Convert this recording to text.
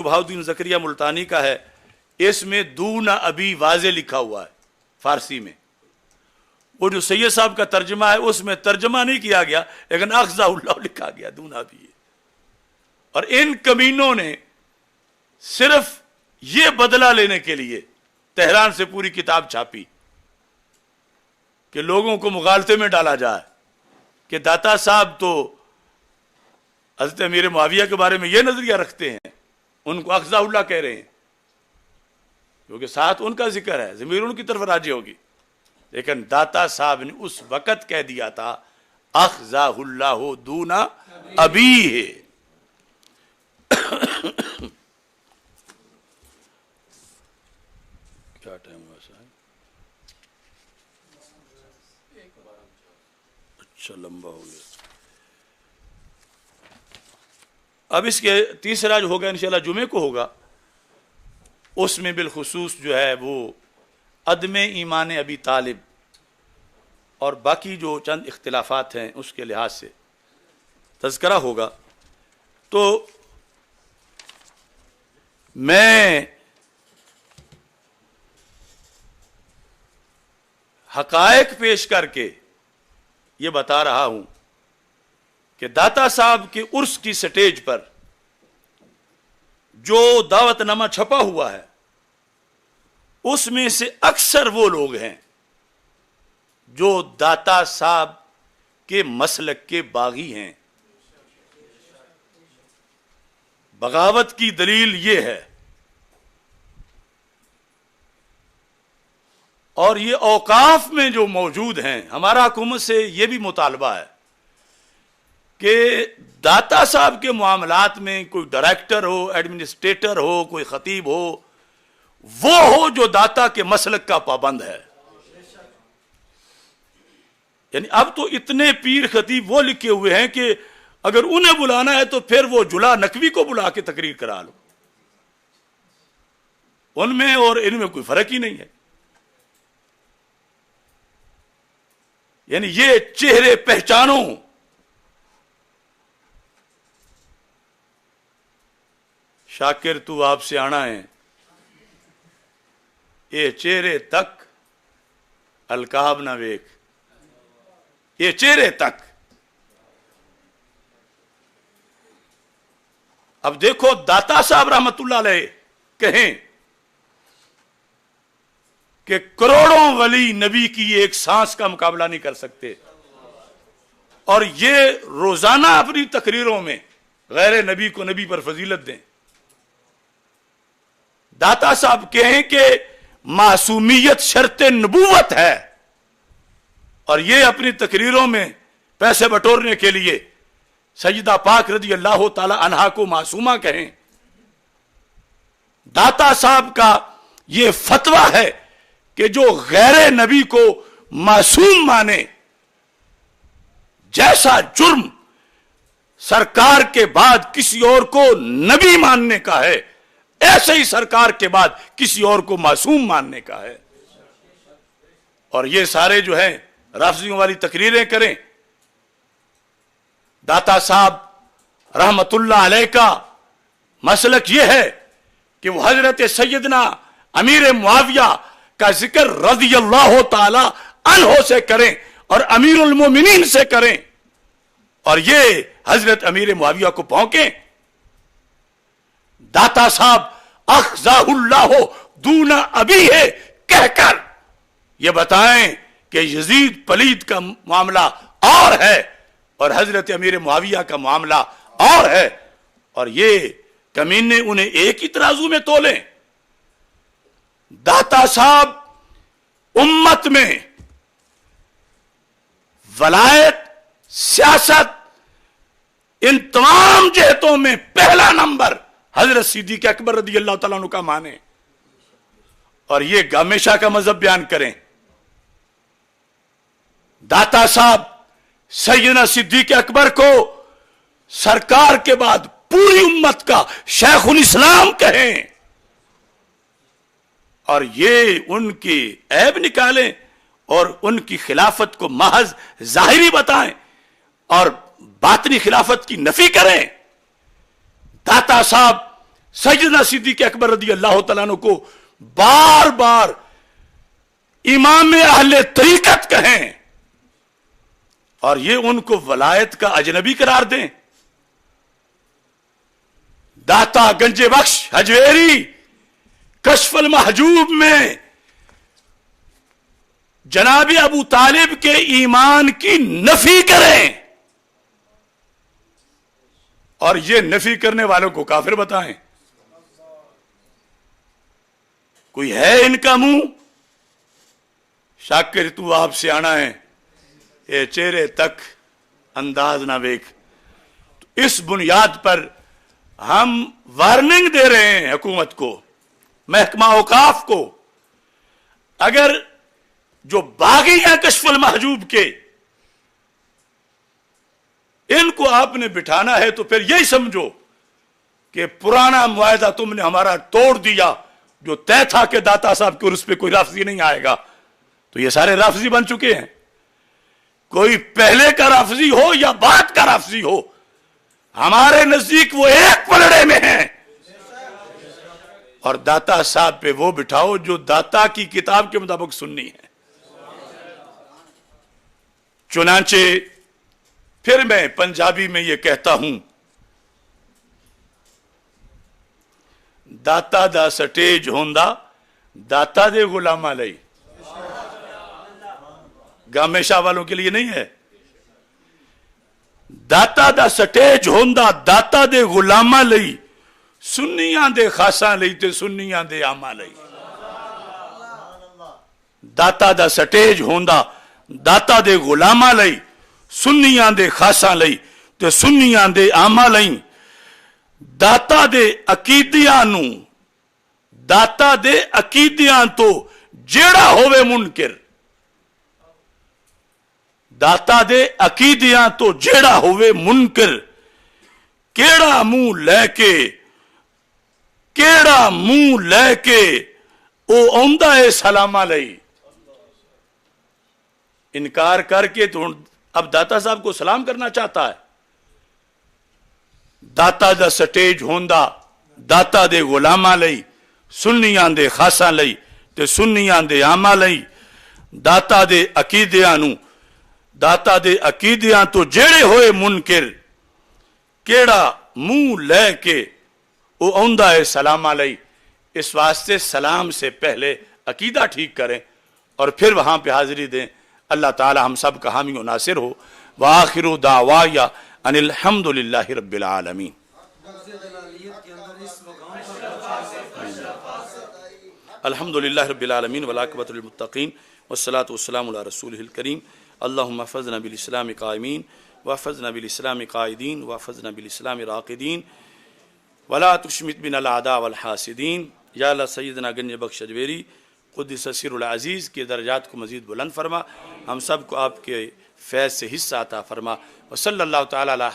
बहाउद्दीन ज़करिया मुल्तानी का है, इसमें दूना अभी वाज़े लिखा हुआ है फारसी में। वो जो सैयद साहब का तर्जमा है उसमें तर्जमा नहीं किया गया, लेकिन अख्ज़ाहुल्लाह लिखा गया दूना अभी। और इन कमीनों ने सिर्फ ये बदला लेने के लिए तेहरान से पूरी किताब छापी कि लोगों को मुगालते में डाला जाए कि दाता साहब तो हज़रत अमीर मुआविया के बारे में ये नजरिया रखते हैं, उनको अख्ज़ाहुल्लाह कह रहे हैं, क्योंकि साथ उनका जिक्र है, ज़मीर उनकी तरफ राजी होगी। लेकिन दाता साहब ने उस वक़्त कह दिया था अख्ज़ाहुल्लाह दूना अभी है। क्या टाइम हुआ है? अच्छा लंबा हो गया। अब इसके तीसरा जो होगा इंशाल्लाह जुमे को होगा, उसमें बिलखुसूस जो है वो अदमे ईमान अबी तालिब और बाकी जो चंद इख्तिलाफात हैं उसके लिहाज से तज़किरा होगा। तो मैं हकायक पेश करके ये बता रहा हूं कि दाता साहब के उर्स की स्टेज पर जो दावतनामा छपा हुआ है उसमें से अक्सर वो लोग हैं जो दाता साहब के मसलक के बागी हैं। बगावत की दलील ये है, और ये औकाफ में जो मौजूद हैं, हमारा हुकूमत से ये भी मुतालबा है कि दाता साहब के मामलात में कोई डायरेक्टर हो, एडमिनिस्ट्रेटर हो, कोई खतीब हो, वो हो जो दाता के मसलक का पाबंद है। यानी अब तो इतने पीर खतीब वो लिखे हुए हैं कि अगर उन्हें बुलाना है तो फिर वो जुला नकवी को बुला के तकरीर करा लो, उनमें और इनमें कोई फर्क ही नहीं है। यानी ये चेहरे पहचानो, शाकिर तू आपसे आना है, ये चेहरे तक अलकाब ना वेख, ये चेहरे तक। अब देखो दाता साहब रहमतुल्लाह अलैह कहें कि करोड़ों वली नबी की एक सांस का मुकाबला नहीं कर सकते, और ये रोजाना अपनी तकरीरों में गैर नबी को नबी पर फजीलत दें। दाता साहब कहें कि मासूमियत शर्त नबूवत है, और ये अपनी तकरीरों में पैसे बटोरने के लिए सैयदा पाक रज़ी अल्लाह ताला अन्हा को मासूमा कहें। दाता साहब का ये फतवा है कि जो गैर नबी को मासूम माने, जैसा जुर्म सरकार के बाद किसी और को नबी मानने का है, ऐसे ही सरकार के बाद किसी और को मासूम मानने का है। और ये सारे जो हैं राफिजियों वाली तकरीरें करें। दाता साहब रहमतुल्लाह अलैह का मसलक ये है कि वो हजरत सैयदना अमीर मुआविया का जिक्र रज़ियल्लाहु ताला अन्हो से करें और अमीरुल मोमिनीन से करें, और ये हजरत अमीर मुआविया को भौंके। दाता साहब अख्ज़ाहुल्लाह दूना अभी है कहकर ये बताएं कि यजीद पलीद का मामला और है और हजरत अमीर मुआविया का मामला और है, और ये कमीने उन्हें एक ही तराजू में तोलें। दाता साहब उम्मत में वलायत, सियासत, इन तमाम जहतों में पहला नंबर हजरत सिद्दीक़ अकबर रज़ी अल्लाह तआला अन्हु का माने, और ये हमेशा का मजहब बयान करें। दाता साहब सैयदना सिद्दीक़ अकबर को सरकार के बाद पूरी उम्मत का शेखुल इस्लाम कहें, और ये उनकी ऐब निकालें और उनकी खिलाफत को महज जाहिरी बताएं और बातनी खिलाफत की नफी करें। दाता साहब सैयदना सिद्दीक़ अकबर रदी अल्लाह तआला अन्हु को बार बार इमाम अहले तरीकत कहें और ये उनको वलायत का अजनबी करार दें। दाता गंजे बख्श हजवेरी कश्फुल महजूब में जनाब अबू तालिब के ईमान की नफी करें और ये नफी करने वालों को काफिर बताएं। कोई है इनका मुंह? शाकिर तू आपसे आना है, ये चेहरे तक अंदाज ना देख। तो इस बुनियाद पर हम वार्निंग दे रहे हैं हुकूमत को, महकमा औकाफ को, अगर जो बागी हैं कश्फुल महजूब के, इनको आपने बिठाना है तो फिर यही समझो कि पुराना मुआहदा तुमने हमारा तोड़ दिया, जो तय था कि दाता साहब के उर्स पे कोई राफजी नहीं आएगा, तो ये सारे राफजी बन चुके हैं। कोई पहले का राफजी हो या बाद का राफजी हो, हमारे नजदीक वो एक पलड़े में है। और दाता साहब पे वो बिठाओ जो दाता की किताब के मुताबिक सुन्नी है। चुनांचे फिर मैं पंजाबी में ये कहता हूं, दाता दा स्टेज होंदा दाता दे गुलामा लई। गामे शाह वालों के लिए नहीं है। दाता दा स्टेज होंदा दाता दे गुलामा लई, सुन्नियां दे खासा लई ते सुन्नियां दे आमा लई। दाता दा स्टेज होंदा दाता दे गुलामा लई, सुन्नियां दे खासा लई ते सुन्नियां दे आमा लई। दाता दे अकीदियां नू, दाता दे अकीदियां तो जेड़ा होवे मुनकिर, दाता दे अकीदियां तो जेड़ा होवे मुनकिर, केड़ा मुंह लैके, केड़ा मुंह लैके ओ आंदा है सलामा लई। इनकार करके तो अब दाता साहब को सलाम करना चाहता है। दाता दा स्टेज होंदा दाता दे गुलामा लई, सुन्नियां दे खासा लई ते सुन्नियां दे आमा लई। दाता दे अकीदियां नू, दाता दे अकीदियां तो जेड़े होए मुनकिर, केड़ा मुंह लैके ओ आंदा है सलामा लई। इस वास्ते सलाम से पहले अकीदा ठीक करें और फिर वहां पे हाजिरी दें। अल्लाह ताला हम सब का हामी व नासिर हो। व आखिरु दावाया अनिल हम्दुलिल्लाहि रब्बिल आलमीन। अल्हम्दुलिल्लाहि रब्बिल आलमीन वल आक़िबतु लिल मुत्तक़ीन वस्सलातु वस्सलामु अला रसूलिहिल करीम। अल्लाहुम्मा हफ़ज़ना बिल इस्लामि क़ाइमीन वहफ़ज़ना बिल इस्लामि क़ाइदीन वहफ़ज़ना बिल इस्लामि राक़िदीन वला तुशमित बिनल आदा वल हासिदीन। या अल्लाह सय्यदना गंज बख्श अजवेरी क़ुद्दिस सिर्रुल अज़ीज़ के दर्जात को मज़ीद बुलंद फरमा, हम सब को आपके फैज़ से हिस्सा अता फरमा। व सल्लल्लाहु तआला अला